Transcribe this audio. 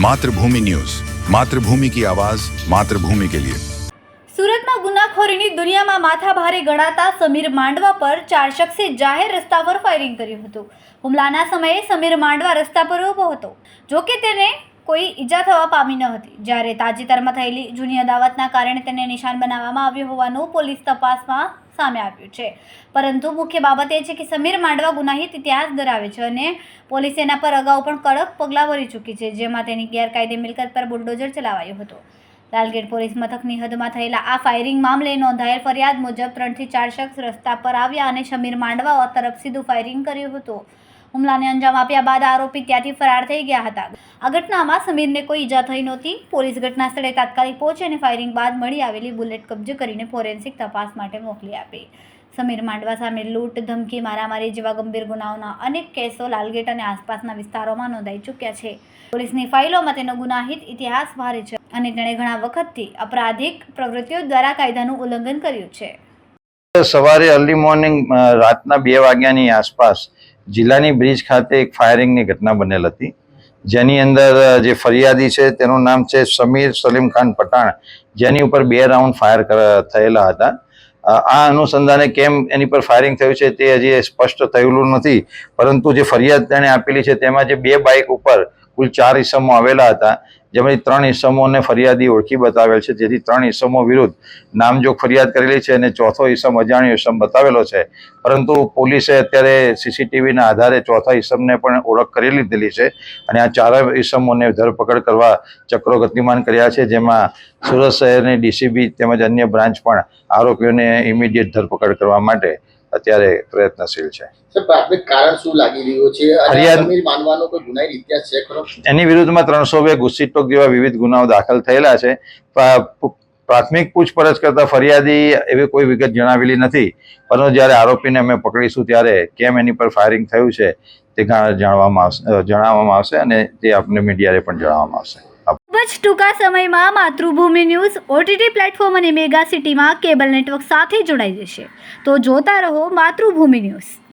मातृभूमि न्यूज, मातृभूमि की आवाज, मातृभूमि के लिए। સુરતમાં ગુનાખોરીની દુનિયામાં માથાભારે ગણાતા સમીર માંડવા પર 4 શખ્સે જાહેર રસ્તા પર ફાયરિંગ કર્યું હતું। હુમલાના સમયે સમીર માંડવા રસ્તા પર ઊભો હતો, જો કે તેને કોઈ ઈજા થવા પામી ન હતી। જ્યારે તાજેતરમાં થયેલી જૂની અદાવતના કારણે તેને નિશાન બનાવવામાં આવ્યું હોવાનું પોલીસ તપાસમાં સામે આવ્યું છે। પરંતુ મુખ્ય બાબત એ છે કે સમીર માંડવા ગુનાહિત ઇતિહાસ ધરાવે છે અને પોલીસે એના પર અગાઉ પણ કડક પગલાં ભરી ચૂકી છે, જેમાં તેની ગેરકાયદે મિલકત પર બુલડોઝર ચલાવાયો હતો। લાલગેટ પોલીસ મથકની હદમાં થયેલા આ ફાયરિંગ મામલે નોંધાયેલ ફરિયાદ મુજબ 3 થી 4 શખ્સ રસ્તા પર આવ્યા અને સમીર માંડવા તરફ સીધું ફાયરિંગ કર્યું હતું। હુમલાને અંજામ આપ્યા બાદ આરોપી ત્યાંથી ફરાર થઈ ગયા હતા। આ ઘટનામાં સમીરને કોઈ ઈજા થઈ નહોતી। પોલીસ ઘટના સ્થળે તાત્કાલિક પહોંચી અને ફાયરિંગ બાદ મળી આવેલી બુલેટ કબજે કરીને ફોરેન્સિક તપાસ માટે મોકલી આપી। સમીર માંડવા સામે લૂંટ, ધમકી, મારામારી જેવા ગંભીર ગુનાઓના અનેક કેસો લાલગેટ અને આસપાસના વિસ્તારોમાં નોંધાઈ ચૂક્યા છે। પોલીસની ફાઇલોમાં તેનો ગુનાહિત ઇતિહાસ ભારે છે અને તેણે ઘણા વખતથી અપરાધિક પ્રવૃત્તિઓ દ્વારા કાયદાનું ઉલ્લંઘન કર્યું છે। સવારે અર્લી મોર્નિંગ રાતના 2 વાગ્યાની આસપાસ જિલ્લાની બ્રિજ ખાતે એક ફાયરિંગની ઘટના બનેલ હતી, જેની અંદર જે ફરિયાદી છે તેનું નામ છે સમીર સલીમ ખાન પઠાણ, જેની ઉપર 2 રાઉન્ડ ફાયર થયેલા હતા। આ અનુસંધાને કેમ એની પર ફાયરિંગ થયું છે તે હજી સ્પષ્ટ થયેલું નથી, પરંતુ જે ફરિયાદ તેણે આપેલી છે તેમાં જે 2 બાઇક ઉપર કુલ 4 ઇસમો આવેલા હતા, જેમાંથી 3 ઇસમોને ફરિયાદી ઓળખી બતાવેલ છે, જેથી 3 ઇસમો વિરુદ્ધ નામજોગ ફરિયાદ કરેલી છે અને ચોથો ઇસમ અજાણ્યો ઇસમ બતાવેલો છે। પરંતુ પોલીસે અત્યારે સીસીટીવીના આધારે ચોથા ઇસમને પણ ઓળખ કરી લીધેલી છે અને આ 4 ઇસમોને ધરપકડ કરવા ચક્રો ગતિમાન કર્યા છે, જેમાં સુરત શહેરની ડીસીબી તેમજ અન્ય બ્રાન્ચ પણ આરોપીઓને ઇમિડિયેટ ધરપકડ કરવા માટે અત્યારે પ્રયત્નશીલ છે। પ્રાથમિક કારણ શું લાગી રહ્યું છે? સમીર માંડવાનો કોઈ ગુનાહિત ઇતિહાસ છે ખરો? એની વિરુદ્ધમાં 302 ગુસ્સીટોક જેવા વિવિધ ગુનાઓ દાખલ થયેલા છે। પ્રાથમિક પૂછપરછ કરતા ફરિયાદી એવી કોઈ વિગત જણાવેલી નથી, પરંતુ જ્યારે આરોપીને અમે પકડીશું ત્યારે કેમ એની પર ફાયરિંગ થયું છે તે જણાવવામાં આવશે અને તે આપને મીડિયાએ પણ જણાવવામાં આવશે। ખૂબ જ ટૂંકા સમયમાં માતૃભૂમિ ન્યૂઝ ઓટીટી પ્લેટફોર્મ અને મેગા સિટીમાં કેબલ નેટવર્ક સાથે જોડાઈ જશે, તો જોતા રહો માતૃભૂમિ ન્યૂઝ।